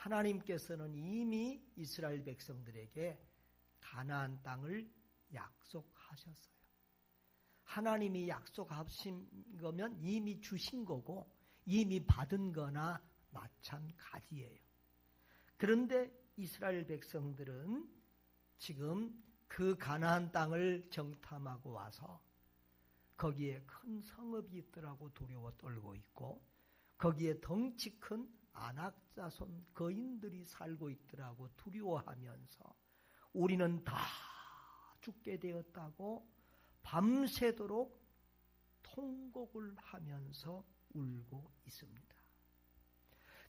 하나님께서는 이미 이스라엘 백성들에게 가나안 땅을 약속하셨어요. 하나님이 약속하신 거면 이미 주신 거고 이미 받은 거나 마찬가지예요. 그런데 이스라엘 백성들은 지금 그 가나안 땅을 정탐하고 와서 거기에 큰 성읍이 있더라고 두려워 떨고 있고 거기에 덩치 큰 아낙 자손 거인들이 살고 있더라고 두려워하면서 우리는 다 죽게 되었다고 밤새도록 통곡을 하면서 울고 있습니다.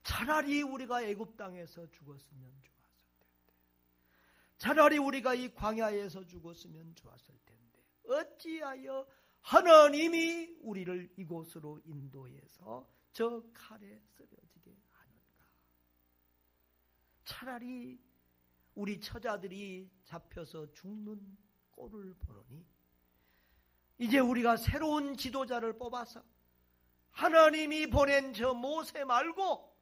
차라리 우리가 애굽 땅에서 죽었으면 좋았을 텐데, 차라리 우리가 이 광야에서 죽었으면 좋았을 텐데 어찌하여 하나님이 우리를 이곳으로 인도해서 저 칼에 쓰러지게 하는가. 차라리 우리 처자들이 잡혀서 죽는 꼴을 보느니 이제 우리가 새로운 지도자를 뽑아서 하나님이 보낸 저 모세 말고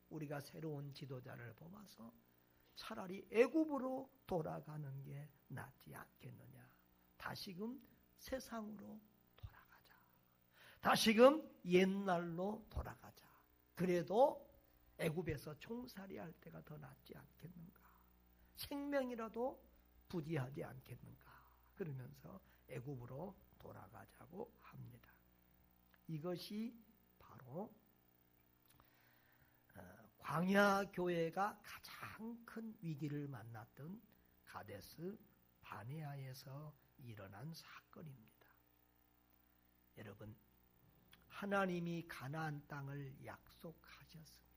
우리가 새로운 지도자를 뽑아서 차라리 애굽으로 돌아가는 게 낫지 않겠느냐. 다시금 세상으로 돌아가자. 다시금 옛날로 돌아가자. 그래도 애굽에서 총살이 할 때가 더 낫지 않겠는가. 생명이라도 부지하지 않겠는가. 그러면서 애굽으로 돌아가자고 합니다. 이것이 바로 광야 교회가 가장 큰 위기를 만났던 가데스 바네아에서 일어난 사건입니다. 여러분, 하나님이 가나안 땅을 약속하셨으면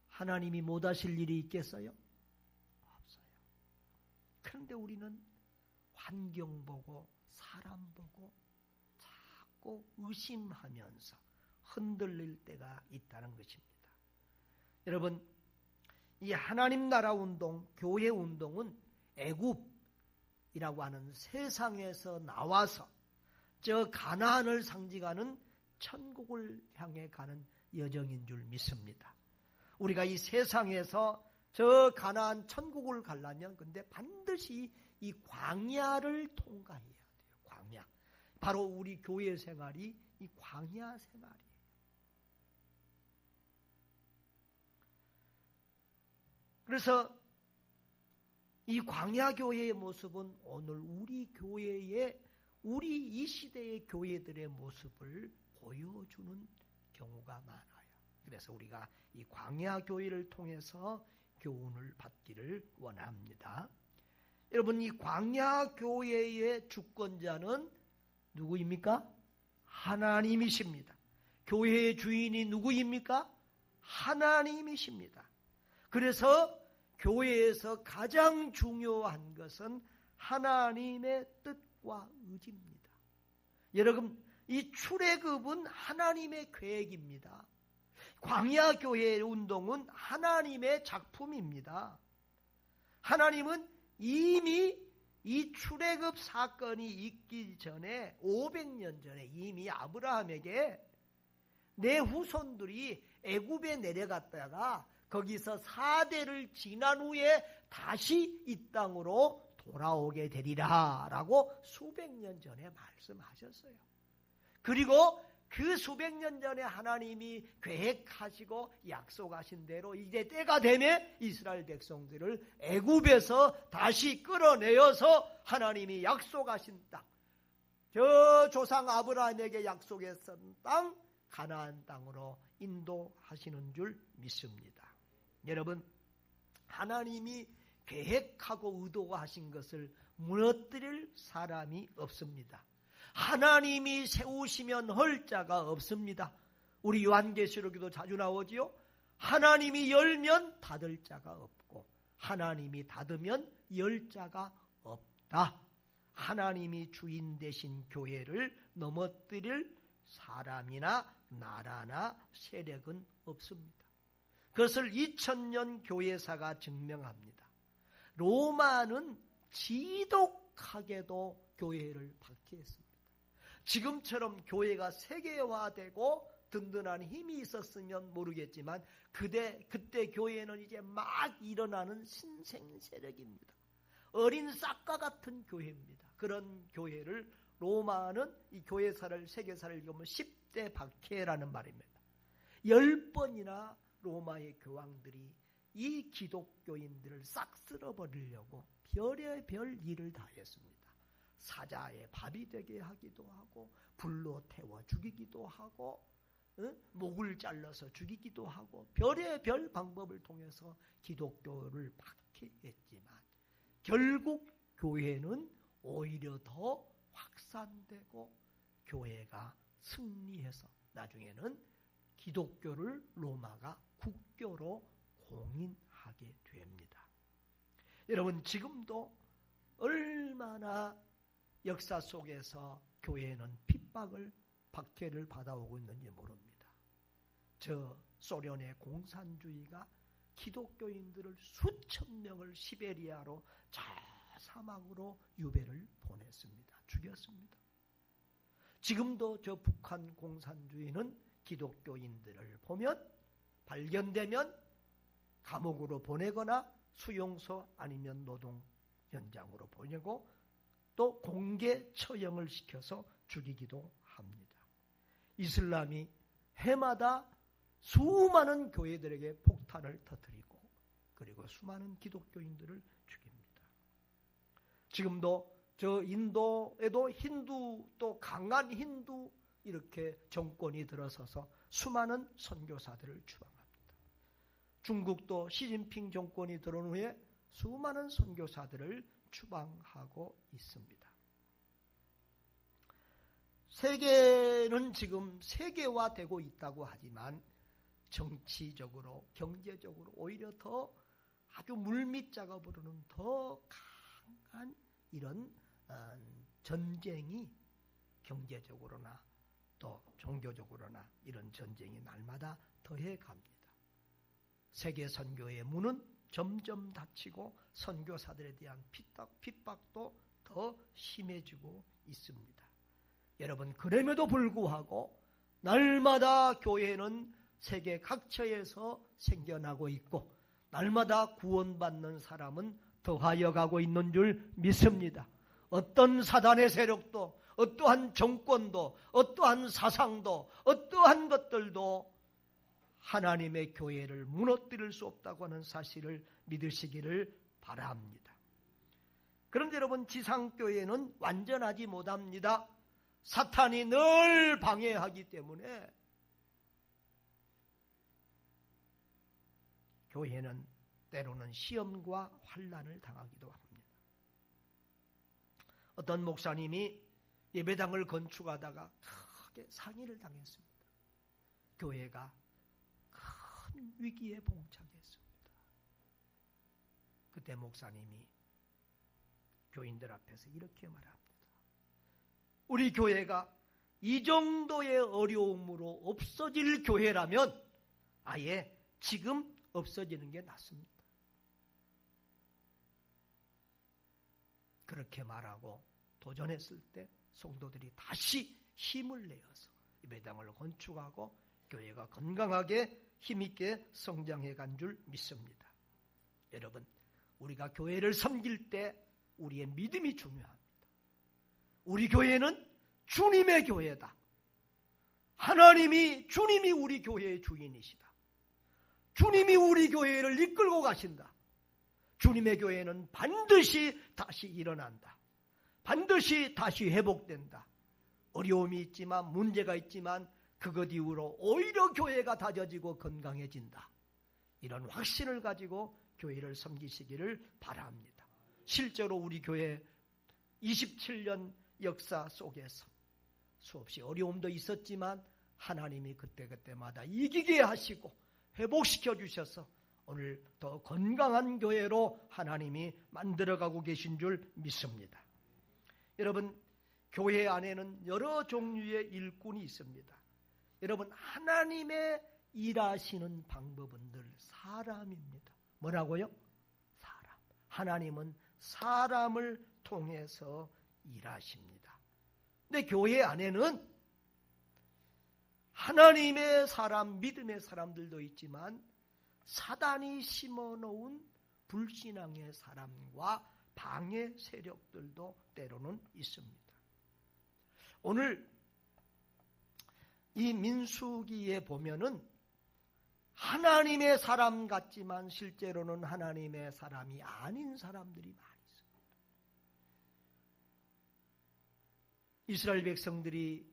하나님이 못하실 일이 있겠어요? 없어요. 그런데 우리는 환경 보고 사람 보고 자꾸 의심하면서 흔들릴 때가 있다는 것입니다. 여러분, 이 하나님 나라 운동, 교회 운동은 애굽이라고 하는 세상에서 나와서 저 가나안을 상징하는 천국을 향해 가는 여정인 줄 믿습니다. 우리가 이 세상에서 저 가나안 천국을 가려면 근데 반드시 이 광야를 통과해야 돼요. 광야. 바로 우리 교회 생활이 이 광야 생활이에요. 그래서 이 광야 교회의 모습은 오늘 우리 교회의 우리 이 시대의 교회들의 모습을 보여주는 경우가 많아요. 그래서 우리가 이 광야 교회를 통해서 교훈을 받기를 원합니다. 여러분, 이 광야 교회의 주권자는 누구입니까? 하나님이십니다. 교회의 주인이 누구입니까? 하나님이십니다. 그래서 교회에서 가장 중요한 것은 하나님의 뜻과 의지입니다. 여러분, 이 출애굽은 하나님의 계획입니다. 광야 교회의 운동은 하나님의 작품입니다. 하나님은 이미 이 출애굽 사건이 있기 전에 500년 전에 이미 아브라함에게 내 후손들이 애굽에 내려갔다가 거기서 4대를 지난 후에 다시 이 땅으로 돌아오게 되리라 라고 수백 년 전에 말씀하셨어요. 그리고 그 수백 년 전에 하나님이 계획하시고 약속하신 대로 이제 때가 되면 이스라엘 백성들을 애굽에서 다시 끌어내어서 하나님이 약속하신 땅, 저 조상 아브라함에게 약속했던 땅, 가나안 땅으로 인도하시는 줄 믿습니다. 여러분, 하나님이 계획하고 의도하신 것을 무너뜨릴 사람이 없습니다. 하나님이 세우시면 헐 자가 없습니다. 우리 요한계시록에도 자주 나오지요. 하나님이 열면 닫을 자가 없고 하나님이 닫으면 열 자가 없다. 하나님이 주인 되신 교회를 넘어뜨릴 사람이나 나라나 세력은 없습니다. 그것을 2000년 교회사가 증명합니다. 로마는 지독하게도 교회를 박해했습니다. 지금처럼 교회가 세계화되고 든든한 힘이 있었으면 모르겠지만 그때 교회는 이제 막 일어나는 신생 세력입니다. 어린 싹과 같은 교회입니다. 그런 교회를 로마는 이 교회사를 세계사를 읽으면 10대 박해라는 말입니다. 10번이나 로마의 교황들이 이 기독교인들을 싹 쓸어버리려고 별의별 일을 다 했습니다. 사자의 밥이 되게 하기도 하고 불로 태워 죽이기도 하고 목을 잘라서 죽이기도 하고 별의별 방법을 통해서 기독교를 박해했지만 결국 교회는 오히려 더 확산되고 교회가 승리해서 나중에는 기독교를 로마가 국교로 공인하게 됩니다. 여러분 지금도 얼마나 역사 속에서 교회는 핍박을 박해를 받아오고 있는지 모릅니다. 저 소련의 공산주의가 기독교인들을 수천 명을 시베리아로 저 사막으로 유배를 보냈습니다. 죽였습니다. 지금도 저 북한 공산주의는 기독교인들을 보면 발견되면 감옥으로 보내거나 수용소 아니면 노동 현장으로 보내고 또 공개 처형을 시켜서 죽이기도 합니다. 이슬람이 해마다 수많은 교회들에게 폭탄을 터뜨리고 그리고 수많은 기독교인들을 죽입니다. 지금도 저 인도에도 힌두 또 강한 힌두 이렇게 정권이 들어서서 수많은 선교사들을 추방합니다. 중국도 시진핑 정권이 들어온 후에 수많은 선교사들을 추방하고 있습니다. 세계는 지금 세계화되고 있다고 하지만 정치적으로 경제적으로 오히려 더 아주 물밑 작업으로는 더 강한 이런 전쟁이 경제적으로나 또 종교적으로나 이런 전쟁이 날마다 더해 갑니다. 세계 선교의 문은 점점 닫히고 선교사들에 대한 핍박도 더 심해지고 있습니다. 여러분 그럼에도 불구하고 날마다 교회는 세계 각처에서 생겨나고 있고 날마다 구원받는 사람은 더하여 가고 있는 줄 믿습니다. 어떤 사단의 세력도 어떠한 정권도 어떠한 사상도 어떠한 것들도 하나님의 교회를 무너뜨릴 수 없다고 하는 사실을 믿으시기를 바랍니다. 그런데 여러분 지상교회는 완전하지 못합니다. 사탄이 늘 방해하기 때문에 교회는 때로는 시험과 환난을 당하기도 합니다. 어떤 목사님이 예배당을 건축하다가 크게 상해를 당했습니다. 교회가 큰 위기에 봉착했습니다. 그때 목사님이 교인들 앞에서 이렇게 말합니다. 우리 교회가 이 정도의 어려움으로 없어질 교회라면 아예 지금 없어지는 게 낫습니다. 그렇게 말하고 도전했을 때 성도들이 다시 힘을 내어서 예배당을 건축하고 교회가 건강하게 힘있게 성장해 간 줄 믿습니다. 여러분 우리가 교회를 섬길 때 우리의 믿음이 중요합니다. 우리 교회는 주님의 교회다. 주님이 우리 교회의 주인이시다. 주님이 우리 교회를 이끌고 가신다. 주님의 교회는 반드시 다시 일어난다. 반드시 다시 회복된다. 어려움이 있지만 문제가 있지만 그것 이후로 오히려 교회가 다져지고 건강해진다. 이런 확신을 가지고 교회를 섬기시기를 바랍니다. 실제로 우리 교회 27년 역사 속에서 수없이 어려움도 있었지만 하나님이 그때그때마다 이기게 하시고 회복시켜 주셔서 오늘 더 건강한 교회로 하나님이 만들어가고 계신 줄 믿습니다. 여러분 교회 안에는 여러 종류의 일꾼이 있습니다. 여러분 하나님의 일하시는 방법은 늘 사람입니다. 뭐라고요? 사람. 하나님은 사람을 통해서 일하십니다. 근데 교회 안에는 하나님의 사람, 믿음의 사람들도 있지만 사단이 심어놓은 불신앙의 사람과 방해 세력들도 때로는 있습니다. 오늘 이 민수기에 보면은 하나님의 사람 같지만 실제로는 하나님의 사람이 아닌 사람들이 많이 있습니다. 이스라엘 백성들이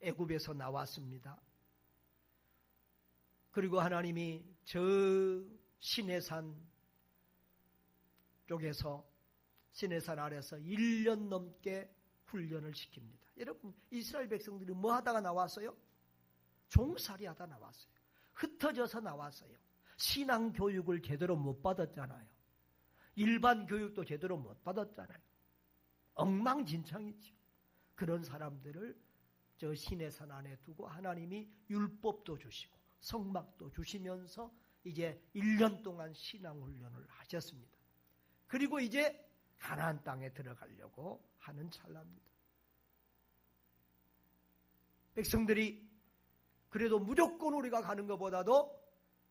애굽에서 나왔습니다. 그리고 하나님이 저 시내산 쪽에서 시내산 아래서 1년 넘게 훈련을 시킵니다. 여러분, 이스라엘 백성들이 뭐 하다가 나왔어요? 종살이 하다 나왔어요. 흩어져서 나왔어요. 신앙 교육을 제대로 못 받았잖아요. 일반 교육도 제대로 못 받았잖아요. 엉망진창이죠. 그런 사람들을 저 시내산 안에 두고 하나님이 율법도 주시고 성막도 주시면서 이제 1년 동안 신앙훈련을 하셨습니다. 그리고 이제 가나안 땅에 들어가려고 하는 찰나입니다. 백성들이 그래도 무조건 우리가 가는 것보다도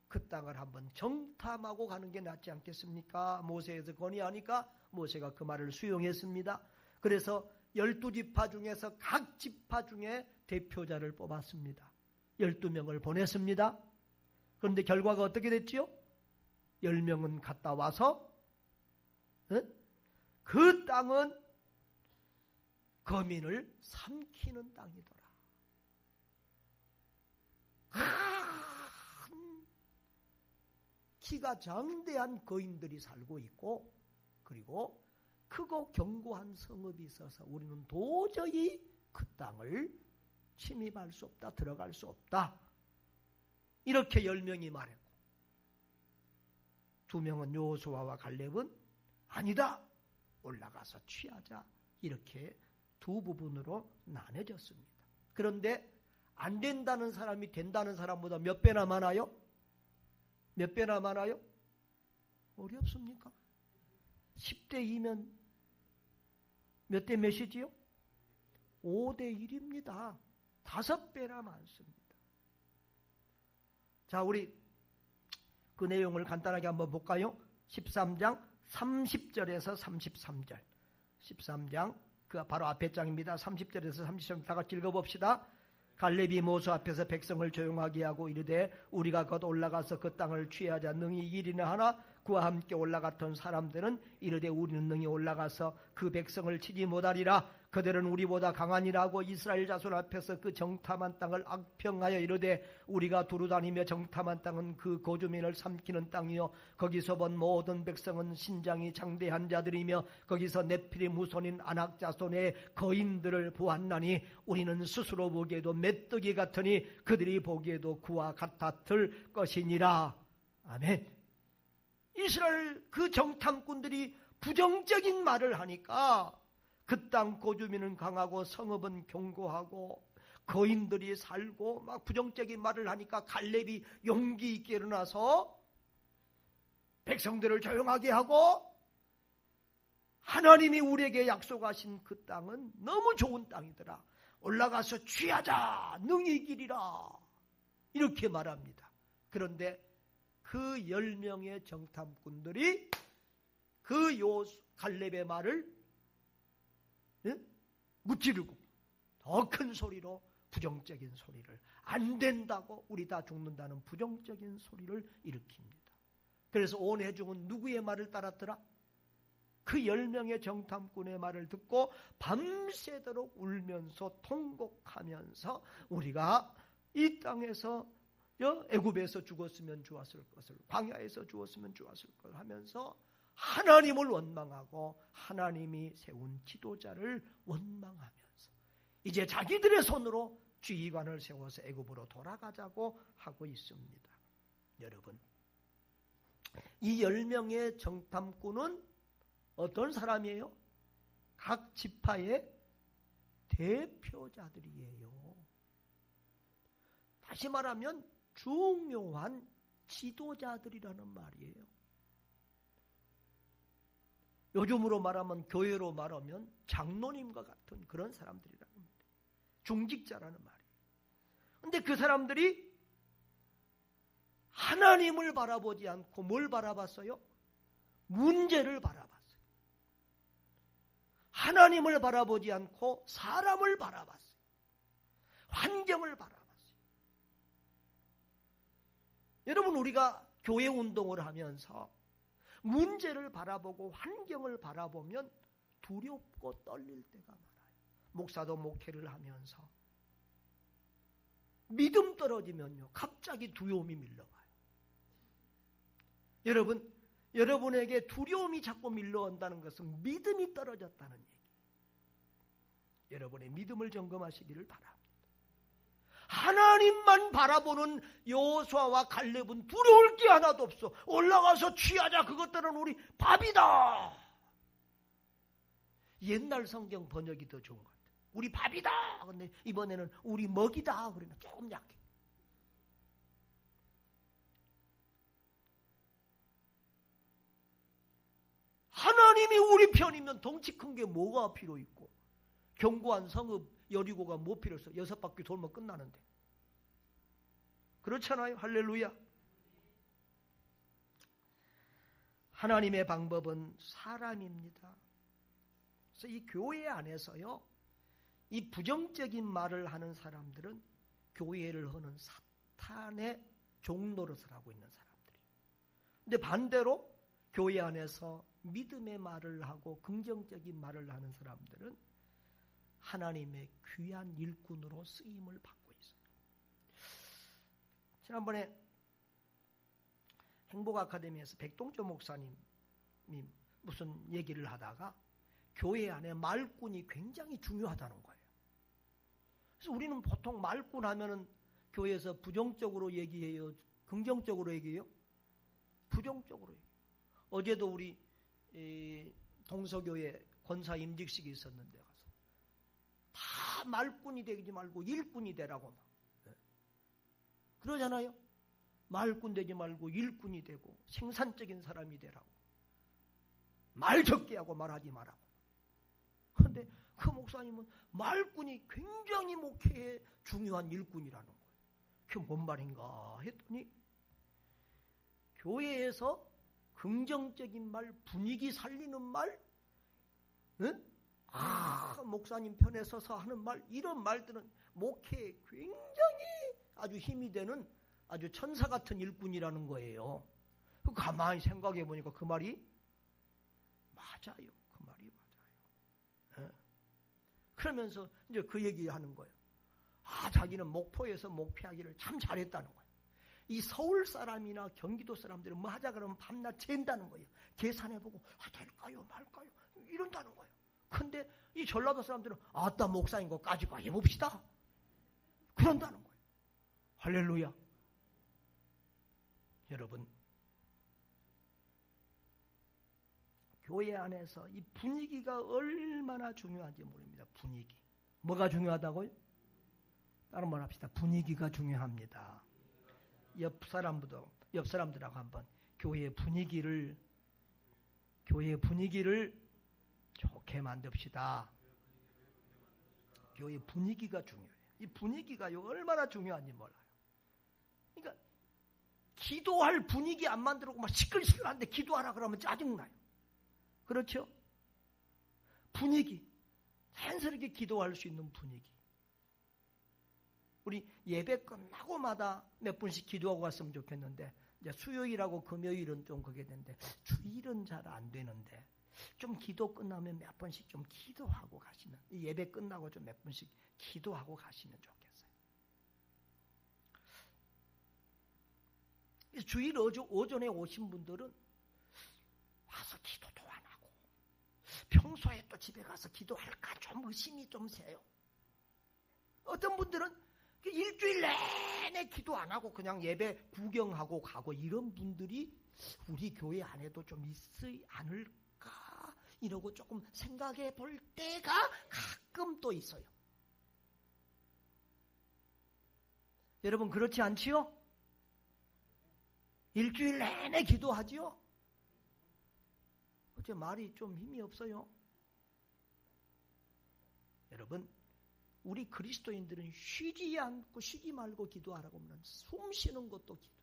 그 땅을 한번 정탐하고 가는 게 낫지 않겠습니까? 모세에서 건의하니까 모세가 그 말을 수용했습니다. 그래서 12지파 중에서 각 지파 중에 대표자를 뽑았습니다. 12명을 보냈습니다. 그런데 결과가 어떻게 됐지요? 10명은 갔다 와서 그 땅은 거민을 삼키는 땅이더라. 키가 장대한 거인들이 살고 있고 그리고 크고 견고한 성읍이 있어서 우리는 도저히 그 땅을 침입할 수 없다. 들어갈 수 없다. 이렇게 10명이 말했고 2명은 여호수아와 갈렙은 아니다. 올라가서 취하자. 이렇게 두 부분으로 나눠졌습니다. 그런데 안 된다는 사람이 된다는 사람보다 몇 배나 많아요? 몇 배나 많아요? 어렵습니까? 10대 2면 몇 대 몇이지요? 5대 1입니다. 5배나 많습니다. 자, 우리 그 내용을 간단하게 한번 볼까요? 13장 30절에서 33절. 13장 그 바로 앞에 장입니다. 30절에서 33절 다 같이 읽어봅시다. 갈렙이 모수 앞에서 백성을 조용하게 하고 이르되 우리가 곧 올라가서 그 땅을 취하자 능히 일이나 하나 그와 함께 올라갔던 사람들은 이르되 우리는 능히 올라가서 그 백성을 치지 못하리라. 그들은 우리보다 강하니라고 이스라엘 자손 앞에서 그 정탐한 땅을 악평하여 이르되 우리가 두루다니며 정탐한 땅은 그 거주민을 삼키는 땅이요 거기서 본 모든 백성은 신장이 장대한 자들이며 거기서 네피림 후손인 아낙 자손의 거인들을 보았나니 우리는 스스로 보기에도 메뚜기 같으니 그들이 보기에도 그와 같았을 것이니라. 아멘. 이스라엘 그 정탐꾼들이 부정적인 말을 하니까 그 땅 거주민은 강하고 성읍은 견고하고 거인들이 살고 막 부정적인 말을 하니까 갈렙이 용기 있게 일어나서 백성들을 조용하게 하고 하나님이 우리에게 약속하신 그 땅은 너무 좋은 땅이더라. 올라가서 취하자. 능히 이기리라. 이렇게 말합니다. 그런데 그 10명의 정탐꾼들이 그 갈렙의 말을 무찌르고 더 큰 소리로 부정적인 소리를 안 된다고 우리 다 죽는다는 부정적인 소리를 일으킵니다. 그래서 온 회중은 누구의 말을 따랐더라? 그 10명의 정탐꾼의 말을 듣고 밤새도록 울면서 통곡하면서 우리가 이 땅에서 애굽에서 죽었으면 좋았을 것을 광야에서 죽었으면 좋았을 걸 하면서 하나님을 원망하고 하나님이 세운 지도자를 원망하면서 이제 자기들의 손으로 지휘관을 세워서 애굽으로 돌아가자고 하고 있습니다. 여러분, 이 10명의 정탐꾼은 어떤 사람이에요? 각 지파의 대표자들이에요. 다시 말하면 중요한 지도자들이라는 말이에요. 요즘으로 말하면 교회로 말하면 장로님과 같은 그런 사람들이라는 겁니다. 중직자라는 말이에요. 근데 그 사람들이 하나님을 바라보지 않고 뭘 바라봤어요? 문제를 바라봤어요. 하나님을 바라보지 않고 사람을 바라봤어요. 환경을 바라봤어요. 여러분, 우리가 교회 운동을 하면서 문제를 바라보고 환경을 바라보면 두렵고 떨릴 때가 많아요. 목사도 목회를 하면서 믿음 떨어지면요, 갑자기 두려움이 밀려와요. 여러분, 여러분에게 두려움이 자꾸 밀려온다는 것은 믿음이 떨어졌다는 얘기예요. 여러분의 믿음을 점검하시기를 바랍니다. 하나님만 바라보는 여호수아와 갈렙은 두려울 게 하나도 없어. 올라가서 취하자. 그것들은 우리 밥이다. 옛날 성경 번역이 더 좋은 것 같아요. 우리 밥이다. 근데 이번에는 우리 먹이다. 그러면 조금 약해. 하나님이 우리 편이면 덩치 큰 게 뭐가 필요 있고, 견고한 성읍 여리고가 뭐 필요 있어? 6바퀴 돌면 끝나는데. 그렇잖아요. 할렐루야. 하나님의 방법은 사람입니다. 그래서 이 교회 안에서요, 이 부정적인 말을 하는 사람들은 교회를 허는 사탄의 종노릇을 하고 있는 사람들이에요. 근데 반대로 교회 안에서 믿음의 말을 하고 긍정적인 말을 하는 사람들은 하나님의 귀한 일꾼으로 쓰임을 받고 있어요. 지난번에 행복아카데미에서 백동조 목사님이 무슨 얘기를 하다가 교회 안에 말꾼이 굉장히 중요하다는 거예요. 그래서 우리는 보통 말꾼 하면은 교회에서 부정적으로 얘기해요? 긍정적으로 얘기해요? 부정적으로 얘기해요. 어제도 우리 동서교회 권사 임직식이 있었는데 가서 다 말꾼이 되지 말고 일꾼이 되라고 막. 그러잖아요. 말꾼 되지 말고 일꾼이 되고 생산적인 사람이 되라고. 말 적게 하고 말하지 말라고. 그런데 그 목사님은 말꾼이 굉장히 목회에 중요한 일꾼이라는 거예요. 그게 뭔 말인가 했더니 교회에서 긍정적인 말, 분위기 살리는 말, 응? 목사님 편에 서서 하는 말, 이런 말들은 목회에 굉장히 아주 힘이 되는 아주 천사 같은 일꾼이라는 거예요. 가만히 생각해 보니까 그 말이 맞아요. 그 말이 맞아요. 그러면서 이제 그 얘기하는 거예요. 자기는 목포에서 목회하기를 참 잘했다는 거예요. 이 서울 사람이나 경기도 사람들은 뭐 하자 그러면 밤낮 잰다는 거예요. 계산해보고 될까요 말까요 이런다는 거예요. 근데 이 전라도 사람들은 아따 목사인 것까지 해봅시다 그런다는 거예요. 할렐루야. 여러분, 교회 안에서 이 분위기가 얼마나 중요한지 모릅니다. 분위기. 뭐가 중요하다고요? 다른 말 합시다. 분위기가 중요합니다. 옆 사람들하고 한번 교회 분위기를 좋게 만듭시다. 교회 분위기가 중요해요. 이 분위기가 얼마나 중요한지 몰라요. 그러니까 기도할 분위기 안 만들고 막 시끌시끌한데 기도하라 그러면 짜증나요. 그렇죠? 분위기, 자연스럽게 기도할 수 있는 분위기. 우리 예배 끝나고마다 몇 분씩 기도하고 갔으면 좋겠는데, 이제 수요일하고 금요일은 좀 그게 되는데, 주일은 잘 안 되는데, 좀 기도 끝나면 몇 번씩 좀 기도하고 가시면, 예배 끝나고 좀 몇 분씩 기도하고 가시면 좋겠어요. 주일 오전에 오신 분들은 와서 기도도 안 하고, 평소에 또 집에 가서 기도할까 좀 의심이 좀 세요. 어떤 분들은 일주일 내내 기도 안 하고 그냥 예배 구경하고 가고, 이런 분들이 우리 교회 안에도 좀 있지 않을까 이러고 조금 생각해 볼 때가 가끔 또 있어요. 여러분 그렇지 않지요? 일주일 내내 기도하지요? 어째 말이 좀 힘이 없어요? 여러분, 우리 그리스도인들은 쉬지 않고 쉬지 말고 기도하라고 하면 숨 쉬는 것도 기도.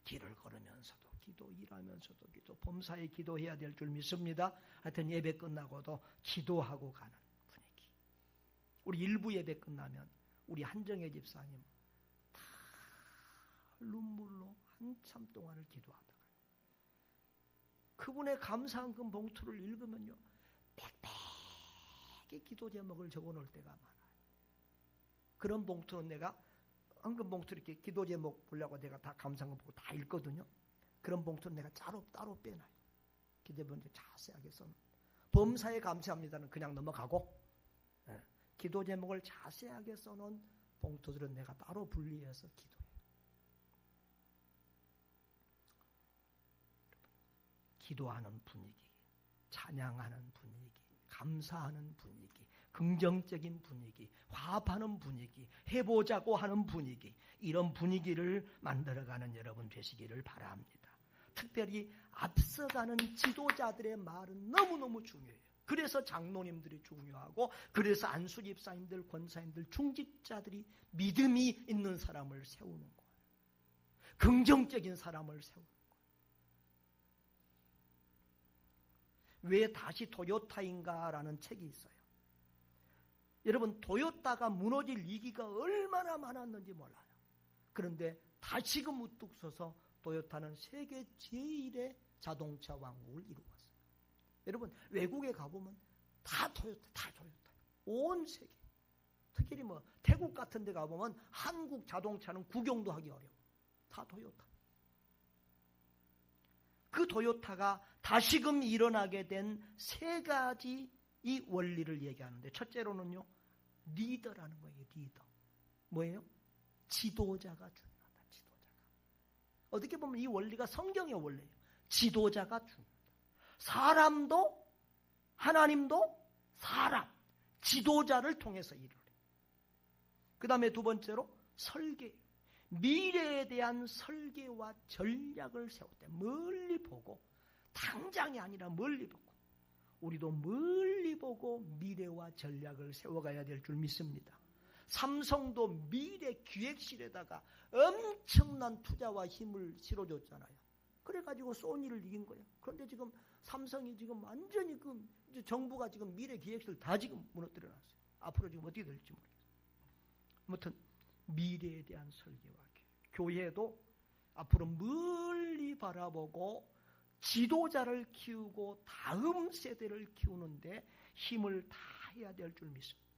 길을 걸으면서도 기도, 일하면서도 기도, 범사에 기도해야 될 줄 믿습니다. 하여튼 예배 끝나고도 기도하고 가는 분위기. 우리 일부 예배 끝나면 우리 한정혜 집사님 다 눈물로 한참 동안을 기도하다가 그분의 감사한금 봉투를 읽으면요 빽빽히 기도 제목을 적어놓을 때가 많아요. 그런 봉투는 내가 헌금 봉투 이렇게 기도 제목 보려고 내가 다 감사한금 보고 다 읽거든요. 그런 봉투는 내가 따로 빼놔요. 기도 제목 자세하게 써놓은. 범사에 감사합니다는 그냥 넘어가고 기도 제목을 자세하게 써놓은 봉투들은 내가 따로 분리해서 기도해요. 기도하는 분위기, 찬양하는 분위기, 감사하는 분위기, 긍정적인 분위기, 화합하는 분위기, 해보자고 하는 분위기, 이런 분위기를 만들어가는 여러분 되시기를 바랍니다. 특별히 앞서가는 지도자들의 말은 너무너무 중요해요. 그래서 장로님들이 중요하고, 그래서 안수 집사님들, 권사님들, 중직자들이 믿음이 있는 사람을 세우는 거예요. 긍정적인 사람을 세우는 거예요. 왜 다시 토요타인가라는 책이 있어요. 여러분, 토요타가 무너질 위기가 얼마나 많았는지 몰라요. 그런데 다시금 우뚝 서서 토요타는 세계 제1의 자동차 왕국을 이루었어요. 여러분, 외국에 가보면 다 토요타. 온 세계. 특히 뭐 태국 같은 데 가보면 한국 자동차는 구경도 하기 어려워. 다 토요타. 그 토요타가 다시금 일어나게 된 세 가지 이 원리를 얘기하는데, 첫째로는요, 리더라는 거예요. 리더. 뭐예요? 지도자가 중요하다. 지도자가. 어떻게 보면 이 원리가 성경의 원리예요. 지도자가 중요하다. 사람도, 하나님도 사람, 지도자를 통해서 일을 해요. 그 다음에 두 번째로 설계. 미래에 대한 설계와 전략을 세울 때 멀리 보고, 당장이 아니라 멀리 보고, 우리도 멀리 보고 미래와 전략을 세워가야 될 줄 믿습니다. 삼성도 미래 기획실에다가 엄청난 투자와 힘을 실어줬잖아요. 그래가지고 소니를 이긴 거예요. 그런데 지금 삼성이 지금 완전히 이제 정부가 지금 미래 기획실 다 지금 무너뜨려 놨어요. 앞으로 지금 어떻게 될지 모르겠어요. 아무튼 미래에 대한 설계와 교회도 앞으로 멀리 바라보고 지도자를 키우고 다음 세대를 키우는데 힘을 다해야 될 줄 믿습니다.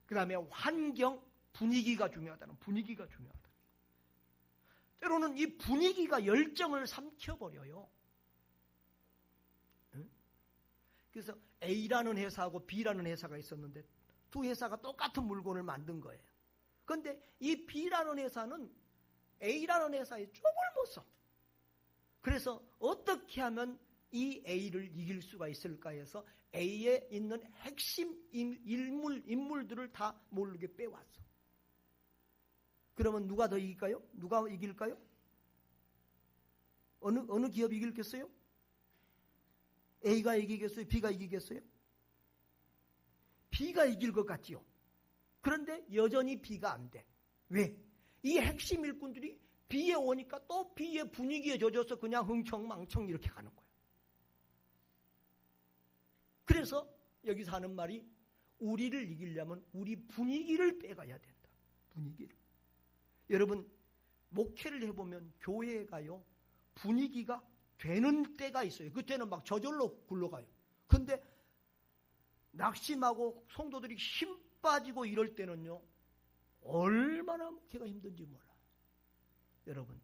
그 다음에 환경, 분위기가 중요하다는, 분위기가 중요하다. 때로는 이 분위기가 열정을 삼켜버려요. 그래서 A라는 회사하고 B라는 회사가 있었는데 두 회사가 똑같은 물건을 만든 거예요. 그런데 이 B라는 회사는 A라는 회사에 쪽을 못 써. 그래서 어떻게 하면 이 A를 이길 수가 있을까 해서 A에 있는 핵심 인물들을 다 모르게 빼왔어. 그러면 누가 더 이길까요? 누가 이길까요? 어느 기업이 이길겠어요? A가 이기겠어요? B가 이기겠어요? B가 이길 것 같지요. 그런데 여전히 B가 안 돼. 왜? 이 핵심 일꾼들이 B에 오니까 또 B의 분위기에 젖어서 그냥 흥청망청 이렇게 가는 거예요. 그래서 여기서 하는 말이, 우리를 이기려면 우리 분위기를 빼가야 된다. 분위기를. 여러분, 목회를 해보면 교회가요, 분위기가 되는 때가 있어요. 그때는 막 저절로 굴러가요. 근데 낙심하고 성도들이 힘 빠지고 이럴 때는요, 얼마나 목회가 힘든지 몰라요. 여러분,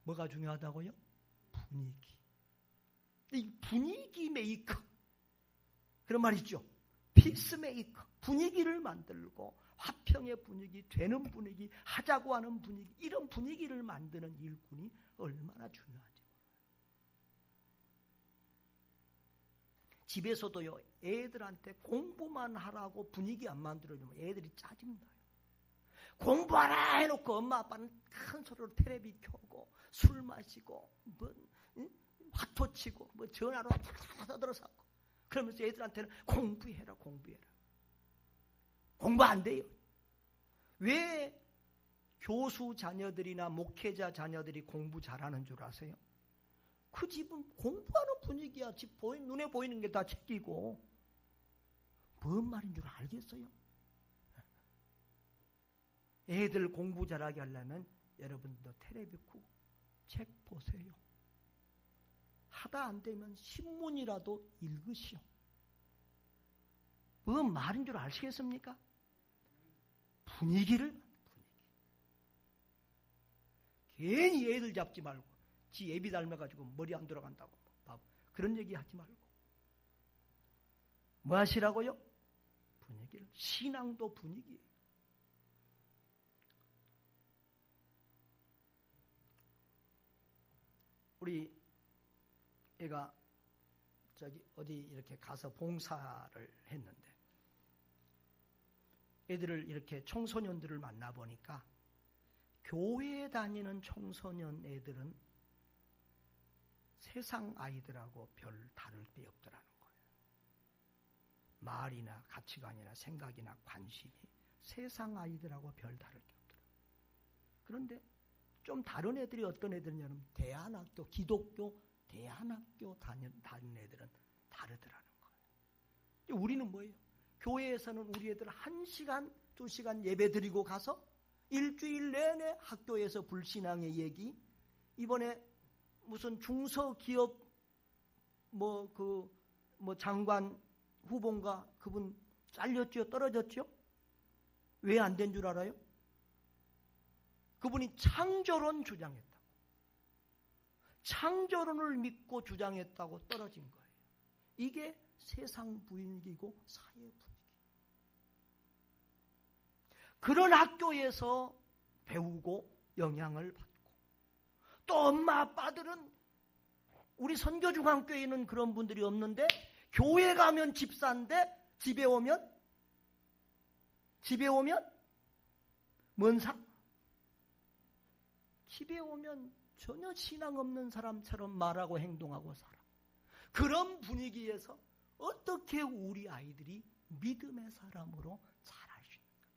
뭐가 중요하다고요? 분위기. 이 분위기 메이커, 그런 말 있죠. 피스 메이커. 분위기를 만들고 화평의 분위기, 되는 분위기, 하자고 하는 분위기, 이런 분위기를 만드는 일꾼이 얼마나 중요한지 몰라요. 집에서도요, 애들한테 공부만 하라고 분위기 안 만들어주면 애들이 짜증나요. 공부하라 해놓고 엄마 아빠는 큰 소리로 텔레비 켜고 술 마시고 화토 치고 전화로 떠들어서 하고, 그러면서 애들한테는 공부해라. 공부 안 돼요. 왜 교수 자녀들이나 목회자 자녀들이 공부 잘하는 줄 아세요? 그 집은 공부하는 분위기야. 집 눈에 보이는 게 다 책이고. 뭔 말인 줄 알겠어요? 애들 공부 잘하게 하려면 여러분도 텔레비전 책 보세요. 하다 안 되면 신문이라도 읽으시오. 뭔 말인 줄 아시겠습니까? 분위기. 괜히 애들 잡지 말고 지 애비 닮아가지고 머리 안 들어간다고 그런 얘기 하지 말고 뭐 하시라고요? 분위기를. 신앙도 분위기예요. 우리 애가 어디 이렇게 가서 봉사를 했는데 애들을 이렇게 청소년들을 만나보니까 교회에 다니는 청소년 애들은 세상 아이들하고 별 다를 데 없더라는 거예요. 말이나 가치관이나 생각이나 관심이 세상 아이들하고 별 다를 게 없더라고요. 그런데 좀 다른 애들이 어떤 애들이냐면 대안학교, 기독교 대안학교 다니는 애들은 다르더라는 거예요. 우리는 뭐예요? 교회에서는 우리 애들 1시간, 2시간 예배 드리고 가서 일주일 내내 학교에서 불신앙의 얘기, 이번에 무슨 중소기업 장관 후보인가 그분 잘렸죠? 떨어졌죠? 왜 안 된 줄 알아요? 그분이 창조론 주장했다고. 창조론을 믿고 주장했다고 떨어진 거예요. 이게 세상 분위기고 사회 분위기. 그런 학교에서 배우고 영향을 받고 또 엄마 아빠들은 우리 선교중앙교회는 그런 분들이 없는데 교회 가면 집사인데 집에 오면 뭔 상? 집에 오면 전혀 신앙 없는 사람처럼 말하고 행동하고 살아. 그런 분위기에서 어떻게 우리 아이들이 믿음의 사람으로 자랄 수 있는가?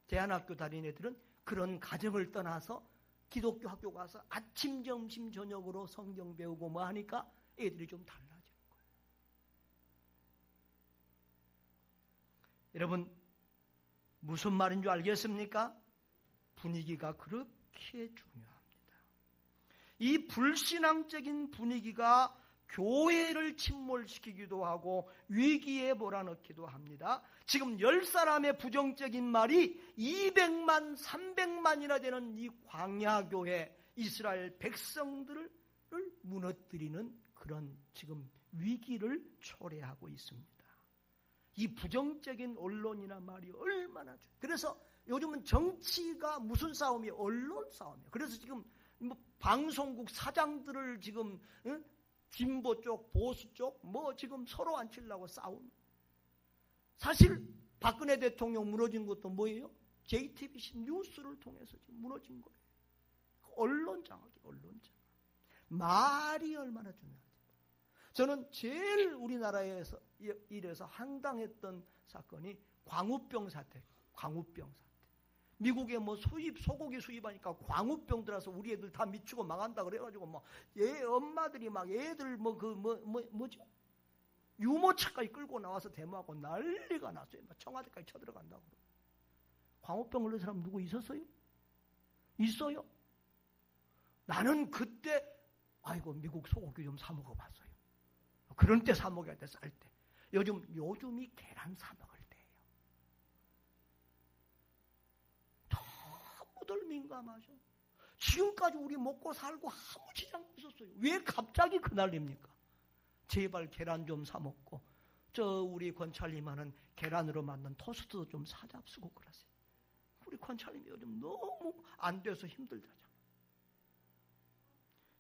대안학교 다니는 애들은 그런 가정을 떠나서 기독교 학교 가서 아침, 점심, 저녁으로 성경 배우고 뭐 하니까 애들이 좀 달라지는 거예요. 여러분, 무슨 말인 줄 알겠습니까? 분위기가 그렇게 중요합니다. 이 불신앙적인 분위기가 교회를 침몰시키기도 하고 위기에 몰아넣기도 합니다. 지금 10사람의 부정적인 말이 200만, 300만이나 되는 이 광야교회 이스라엘 백성들을 무너뜨리는 그런 지금 위기를 초래하고 있습니다. 이 부정적인 언론이나 말이 얼마나 그래서 요즘은 정치가 무슨 싸움이에요? 언론 싸움이에요. 그래서 지금 방송국 사장들을 지금 진보 쪽, 보수 쪽 지금 서로 안 치려고 싸움. 사실 박근혜 대통령 무너진 것도 뭐예요? JTBC 뉴스를 통해서 지금 무너진 거예요. 언론 장악이 언론 장악. 말이 얼마나 중요한지. 저는 제일 우리나라에서 이래서 황당했던 사건이 광우병 사태. 광우병 사태. 미국에 소고기 수입하니까 광우병 들어서 우리 애들 다 미치고 망한다 그래가지고 엄마들이 애들 뭐죠? 유모차까지 끌고 나와서 데모하고 난리가 났어요. 청와대까지 쳐들어간다고. 광우병 걸린 사람 누구 있었어요? 있어요? 나는 그때 미국 소고기 좀 사 먹어봤어요. 그런 때 사 먹어야 돼, 쌀 때. 요즘이 계란 사 먹을 때예요. 너무들 민감하죠. 지금까지 우리 먹고 살고 아무 지장 없었어요. 왜 갑자기 그날입니까? 제발 계란 좀 사 먹고 우리 권찰님은 계란으로 만든 토스트도 좀 사 잡수고 그러세요. 우리 권찰님이 요즘 너무 안 돼서 힘들다잖아.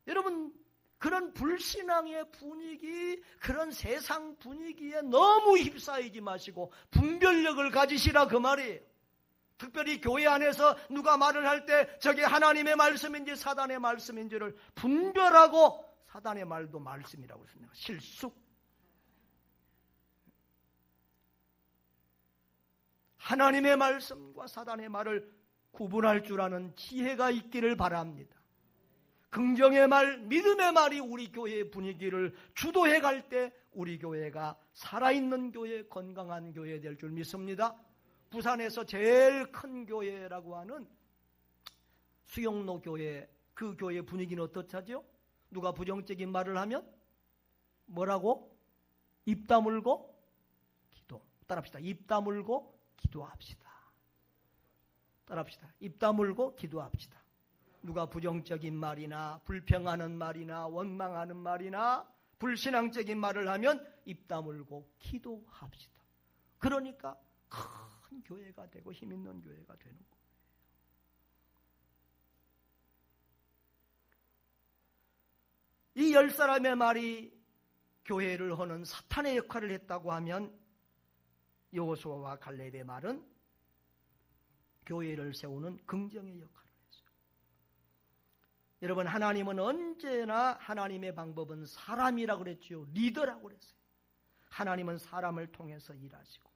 여러분, 그런 불신앙의 분위기, 그런 세상 분위기에 너무 휩싸이지 마시고 분별력을 가지시라 그 말이에요. 특별히 교회 안에서 누가 말을 할 때 저게 하나님의 말씀인지 사단의 말씀인지를 분별하고, 사단의 말도 말씀이라고 했습니다. 실숙. 하나님의 말씀과 사단의 말을 구분할 줄 아는 지혜가 있기를 바랍니다. 긍정의 말, 믿음의 말이 우리 교회의 분위기를 주도해 갈 때 우리 교회가 살아있는 교회, 건강한 교회 될 줄 믿습니다. 부산에서 제일 큰 교회라고 하는 수영로 교회, 그 교회 분위기는 어떻죠? 누가 부정적인 말을 하면 뭐라고? 입 다물고 기도. 따라합시다. 입 다물고 기도합시다. 따라합시다. 입 다물고 기도합시다. 누가 부정적인 말이나 불평하는 말이나 원망하는 말이나 불신앙적인 말을 하면 입 다물고 기도합시다. 그러니까 큰 교회가 되고 힘 있는 교회가 되는 거예요. 이 10사람의 말이 교회를 허는 사탄의 역할을 했다고 하면 여호수아와 갈렙의 말은 교회를 세우는 긍정의 역할을 했어요. 여러분, 하나님은 언제나 하나님의 방법은 사람이라고 그랬죠. 리더라고 그랬어요. 하나님은 사람을 통해서 일하시고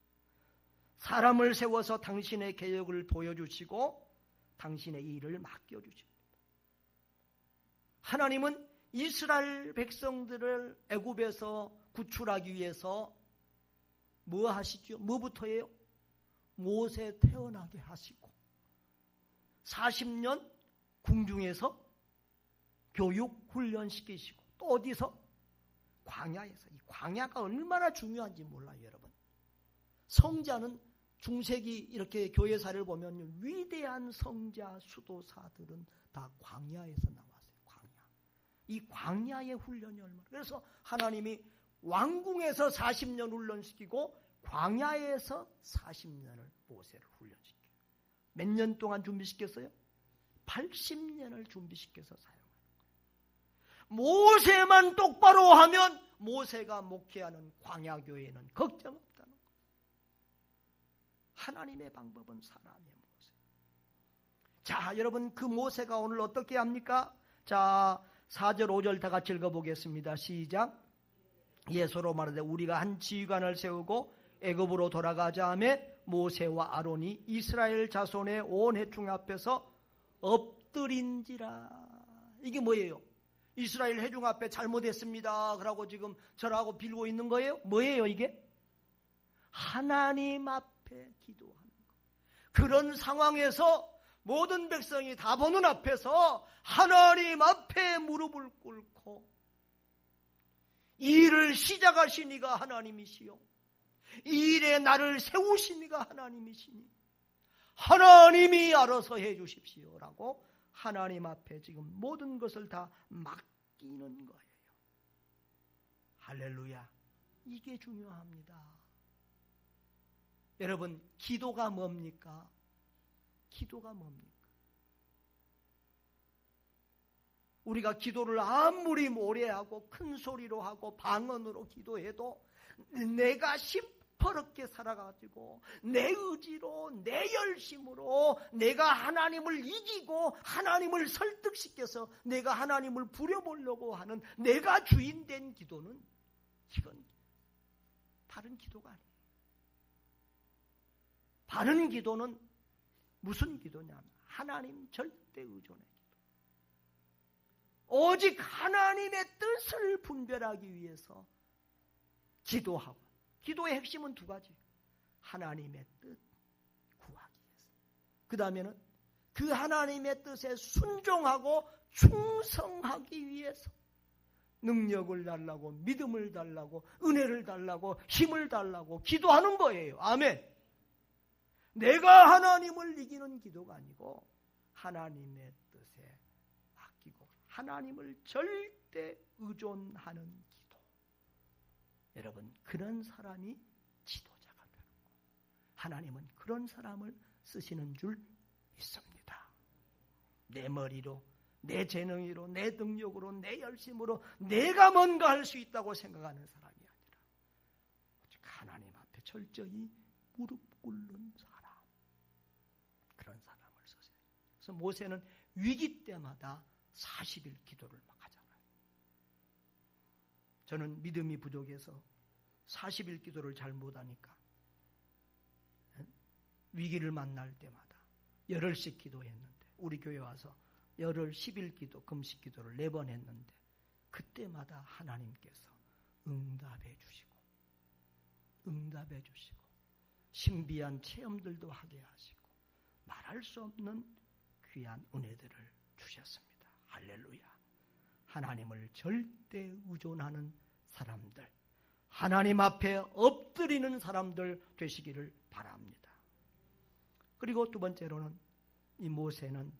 사람을 세워서 당신의 계획을 보여주시고 당신의 일을 맡겨주십니다. 하나님은 이스라엘 백성들을 애굽에서 구출하기 위해서 뭐 하시죠? 뭐부터 해요? 모세 태어나게 하시고 40년 궁중에서 교육 훈련시키시고 또 어디서? 광야에서. 이 광야가 얼마나 중요한지 몰라요, 여러분. 성자는 중세기 이렇게 교회사를 보면 위대한 성자 수도사들은 다 광야에서 나왔어요. 광야. 이 광야의 훈련이 얼마나. 그래서 하나님이 왕궁에서 40년 훈련시키고 광야에서 40년을 모세를 훈련시켜요. 몇 년 동안 준비시켰어요? 80년을 준비시켜서 사용해요. 모세만 똑바로 하면 모세가 목회하는 광야교회는 걱정 없다는 거예요. 하나님의 방법은 사람의 모세. 자, 여러분, 그 모세가 오늘 어떻게 합니까? 자, 4절 5절 다 같이 읽어보겠습니다. 시작. 예서로 말하되 우리가 한 지휘관을 세우고 애굽으로 돌아가자 하며 모세와 아론이 이스라엘 자손의 온 회중 앞에서 엎드린지라. 이게 뭐예요? 이스라엘 회중 앞에 잘못했습니다 그러고 지금 절하고 빌고 있는 거예요? 뭐예요 이게? 하나님 앞에 기도하는 거. 그런 상황에서 모든 백성이 다 보는 앞에서 하나님 앞에 무릎을 꿇고 이 일을 시작하시니가 하나님이시요 이 일에 나를 세우시니가 하나님이시니 하나님이 알아서 해 주십시오 라고 하나님 앞에 지금 모든 것을 다 맡기는 거예요. 할렐루야. 이게 중요합니다. 여러분, 기도가 뭡니까? 기도가 뭡니까? 우리가 기도를 아무리 오래 하고 큰 소리로 하고 방언으로 기도해도 내가 시퍼렇게 살아가지고 내 의지로 내 열심으로 내가 하나님을 이기고 하나님을 설득시켜서 내가 하나님을 부려보려고 하는 내가 주인 된 기도는 이건 바른 기도가 아니에요. 바른 기도는 무슨 기도냐면 하나님 절대 의존의 기도. 오직 하나님의 뜻을 분별하기 위해서 기도하고, 기도의 핵심은 두 가지. 하나님의 뜻 구하기 위해서. 그 다음에는 그 하나님의 뜻에 순종하고 충성하기 위해서 능력을 달라고, 믿음을 달라고, 은혜를 달라고, 힘을 달라고 기도하는 거예요. 아멘. 내가 하나님을 이기는 기도가 아니고 하나님의 뜻에 맡기고 하나님을 절대 의존하는 기도. 여러분, 그런 사람이 지도자가 되는 거예요. 하나님은 그런 사람을 쓰시는 줄 믿습니다. 내 머리로, 내 재능으로, 내 능력으로, 내 열심으로 내가 뭔가 할 수 있다고 생각하는 사람이 아니라 오직 하나님 앞에 철저히 무릎 꿇는 사람. 그런 사람을 쓰세요. 그래서 모세는 위기 때마다 40일 기도를 막 하잖아요. 저는 믿음이 부족해서 40일 기도를 잘 못하니까 위기를 만날 때마다 열흘씩 기도했는데, 우리 교회 와서 열흘 10일 기도, 금식 기도를 4번 했는데 그때마다 하나님께서 응답해 주시고 신비한 체험들도 하게 하시고 말할 수 없는 귀한 은혜들을 주셨습니다. 할렐루야. 하나님을 절대 의존하는 사람들, 하나님 앞에 엎드리는 사람들 되시기를 바랍니다. 그리고 두 번째로는 이 모세는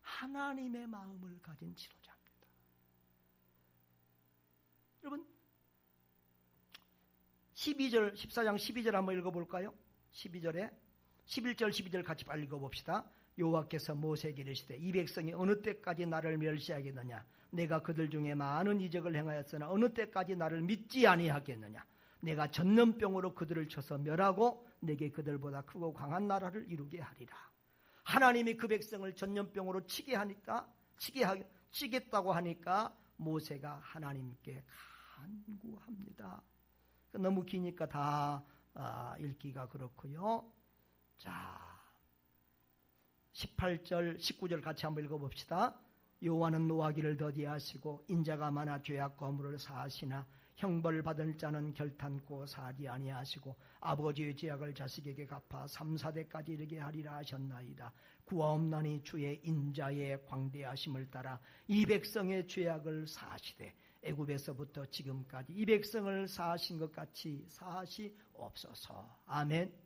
하나님의 마음을 가진 지도자입니다. 여러분 14장 12절 한번 읽어볼까요? 12절에 11절 12절 같이 빨리 읽어봅시다. 여호와께서 모세에게 이르시되 이 백성이 어느 때까지 나를 멸시하겠느냐? 내가 그들 중에 많은 이적을 행하였으나 어느 때까지 나를 믿지 아니하겠느냐? 내가 전염병으로 그들을 쳐서 멸하고 내게 그들보다 크고 강한 나라를 이루게 하리라. 하나님이 그 백성을 전염병으로 치겠다고 하니까 모세가 하나님께 간구합니다. 너무 기니까 다 읽기가 그렇고요. 자, 18절 19절 같이 한번 읽어봅시다. 여호와는 노하기를 더디하시고 인자가 많아 죄악과 허물을 사하시나 형벌 받을 자는 결탄코 사지 아니하시고 아버지의 죄악을 자식에게 갚아 3, 4대까지 이르게 하리라 하셨나이다. 구하옵나니 주의 인자의 광대하심을 따라 이 백성의 죄악을 사하시되 애굽에서부터 지금까지 이 백성을 사하신 것 같이 사하시옵소서. 아멘.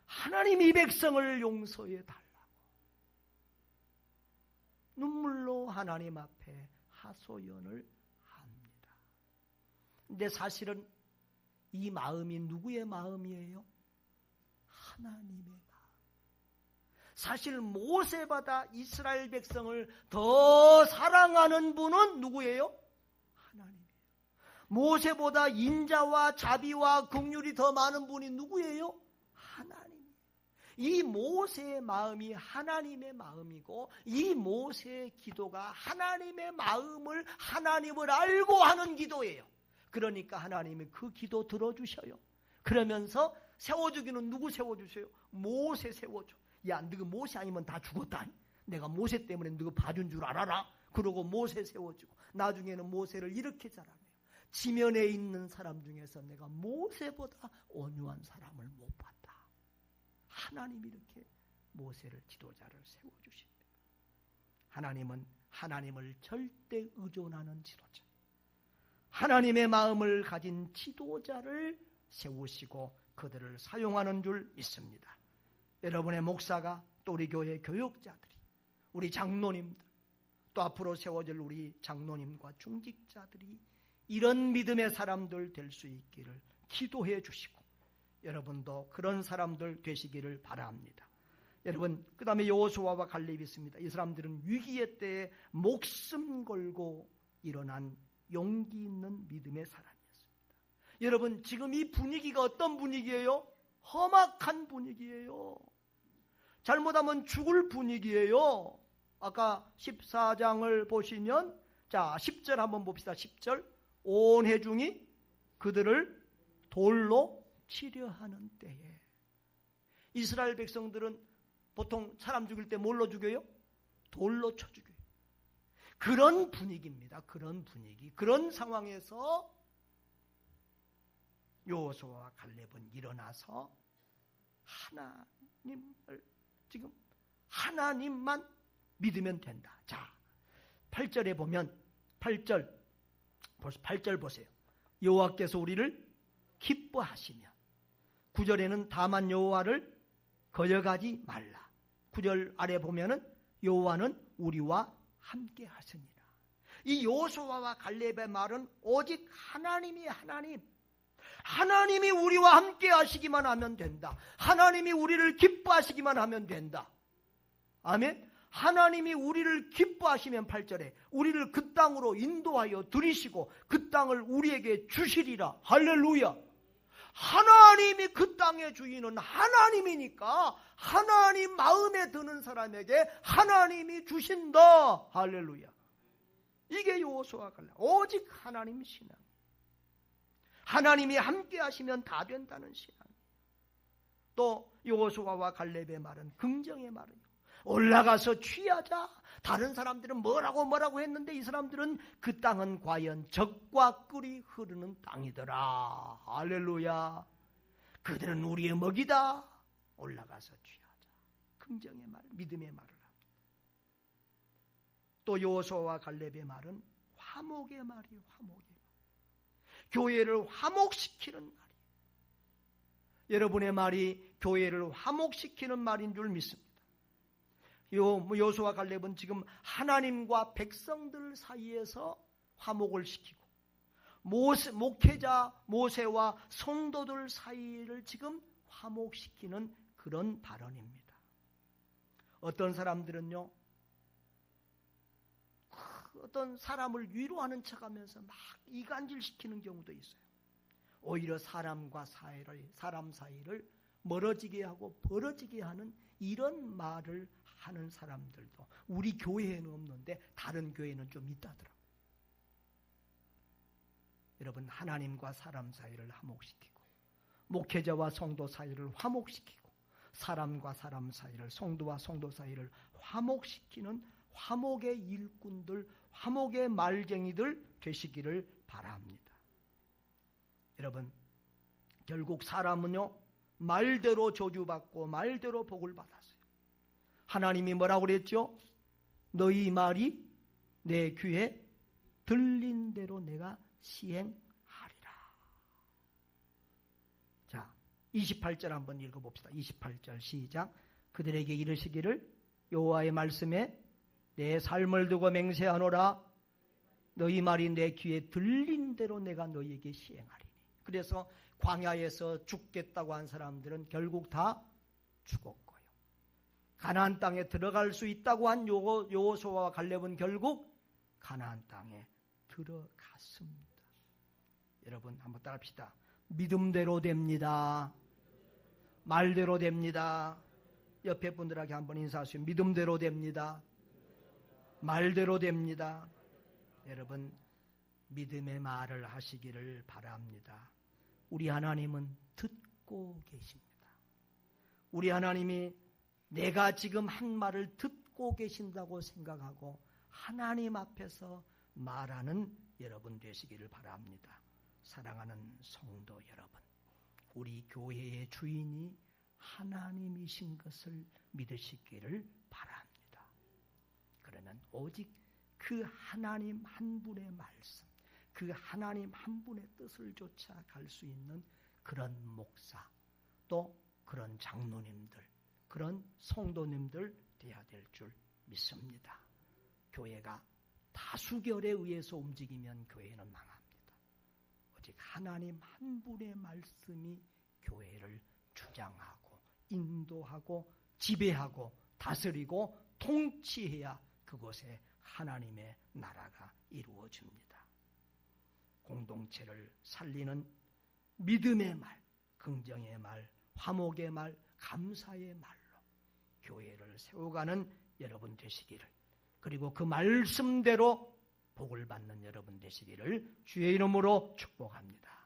하나님이 이 백성을 용서해 달라고 눈물로 하나님 앞에 하소연을 합니다. 근데 사실은 이 마음이 누구의 마음이에요? 하나님의 마음. 사실 모세보다 이스라엘 백성을 더 사랑하는 분은 누구예요? 하나님이에요. 모세보다 인자와 자비와 긍휼이 더 많은 분이 누구예요? 하나님. 이 모세의 마음이 하나님의 마음이고 이 모세의 기도가 하나님의 마음을 하나님을 알고 하는 기도예요. 그러니까 하나님이 그 기도 들어주셔요. 그러면서 세워주기는 누구 세워주세요? 모세 세워줘. 야, 너가 모세 아니면 다 죽었다. 내가 모세 때문에 너가 봐준 줄 알아라. 그러고 모세 세워주고 나중에는 모세를 이렇게 자랑해요. 지면에 있는 사람 중에서 내가 모세보다 온유한 사람을 못 봤다. 하나님이 이렇게 모세를 지도자를 세워주십니다. 하나님은 하나님을 절대 의존하는 지도자, 하나님의 마음을 가진 지도자를 세우시고 그들을 사용하는 줄 믿습니다. 여러분의 목사가 또 우리 교회 교육자들이, 우리 장로님들, 또 앞으로 세워질 우리 장로님과 중직자들이 이런 믿음의 사람들 될 수 있기를 기도해 주시고 여러분도 그런 사람들 되시기를 바랍니다. 여러분, 그 다음에 여호수아와 갈렙이 있습니다. 이 사람들은 위기의 때에 목숨 걸고 일어난 용기 있는 믿음의 사람이었습니다. 여러분, 지금 이 분위기가 어떤 분위기예요? 험악한 분위기예요. 잘못하면 죽을 분위기예요. 아까 14장을 보시면, 자, 10절 한번 봅시다. 10절. 온 회중이 그들을 돌로 치려하는 때에. 이스라엘 백성들은 보통 사람 죽일 때 뭘로 죽여요? 돌로 쳐 죽여요. 그런 분위기입니다. 그런 분위기. 그런 상황에서 여호수아와 갈렙은 일어나서 하나님을 지금 하나님만 믿으면 된다. 자, 8절에 보면 8절 보세요. 여호와께서 우리를 기뻐하시며 9절에는 다만 여호와를 거역하지 말라. 9절 아래 보면은 여호와는 우리와 함께 하시니라. 이 여호수아와 갈렙의 말은 오직 하나님이 하나님이 우리와 함께 하시기만 하면 된다. 하나님이 우리를 기뻐하시기만 하면 된다. 아멘. 하나님이 우리를 기뻐하시면 8절에 우리를 그 땅으로 인도하여 들이시고 그 땅을 우리에게 주시리라. 할렐루야. 하나님이 그 땅의 주인은 하나님이니까 하나님 마음에 드는 사람에게 하나님이 주신다. 할렐루야. 이게 여호수아와 갈렙. 오직 하나님 신앙. 하나님이 함께 하시면 다 된다는 신앙. 또 여호수아와 갈렙의 말은 긍정의 말이에요. 올라가서 취하자. 다른 사람들은 뭐라고 했는데 이 사람들은 그 땅은 과연 적과 꿀이 흐르는 땅이더라. 할렐루야. 그들은 우리의 먹이다. 올라가서 취하자. 긍정의 말, 믿음의 말을 합니다. 또 여호수아와 갈렙의 말은 화목의 말이에요. 화목의 말. 교회를 화목시키는 말이에요. 여러분의 말이 교회를 화목시키는 말인 줄 믿습니다. 여호수아와 갈렙은 지금 하나님과 백성들 사이에서 화목을 시키고 목회자 모세와 성도들 사이를 지금 화목시키는 그런 발언입니다. 어떤 사람들은요, 어떤 사람을 위로하는 척하면서 막 이간질시키는 경우도 있어요. 오히려 사람 사이를 멀어지게 하고 벌어지게 하는 이런 말을 하는 사람들도 우리 교회에는 없는데 다른 교회는 좀 있다더라고요. 여러분, 하나님과 사람 사이를 화목시키고 목회자와 성도 사이를 화목시키고 사람과 사람 사이를, 성도와 성도 사이를 화목시키는 화목의 일꾼들, 화목의 말쟁이들 되시기를 바랍니다. 여러분, 결국 사람은요, 말대로 저주받고 말대로 복을 받았어요. 하나님이 뭐라고 그랬죠? 너희 말이 내 귀에 들린 대로 내가 시행하리라. 자, 28절 한번 읽어봅시다. 28절 시작. 그들에게 이르시기를 여호와의 말씀에 내 삶을 두고 맹세하노라. 너희 말이 내 귀에 들린 대로 내가 너희에게 시행하리니. 그래서 광야에서 죽겠다고 한 사람들은 결국 다 죽었고요. 가나안 땅에 들어갈 수 있다고 한 여호수아와 갈렙은 결국 가나안 땅에 들어갔습니다. 여러분 한번 따라합시다. 믿음대로 됩니다. 말대로 됩니다. 옆에 분들에게 한번 인사하시죠. 믿음대로 됩니다. 말대로 됩니다. 여러분, 믿음의 말을 하시기를 바랍니다. 우리 하나님은 듣고 계십니다. 우리 하나님이 내가 지금 한 말을 듣고 계신다고 생각하고 하나님 앞에서 말하는 여러분 되시기를 바랍니다. 사랑하는 성도 여러분, 우리 교회의 주인이 하나님이신 것을 믿으시기를 바랍니다. 그러면 오직 그 하나님 한 분의 말씀, 그 하나님 한 분의 뜻을 쫓아갈 수 있는 그런 목사, 또 그런 장로님들, 그런 성도님들 되어야 될 줄 믿습니다. 교회가 다수결에 의해서 움직이면 교회는 망합니다. 오직 하나님 한 분의 말씀이 교회를 주장하고 인도하고 지배하고 다스리고 통치해야 그곳에 하나님의 나라가 이루어집니다. 공동체를 살리는 믿음의 말, 긍정의 말, 화목의 말, 감사의 말로 교회를 세워가는 여러분 되시기를, 그리고 그 말씀대로 복을 받는 여러분 되시기를 주의 이름으로 축복합니다.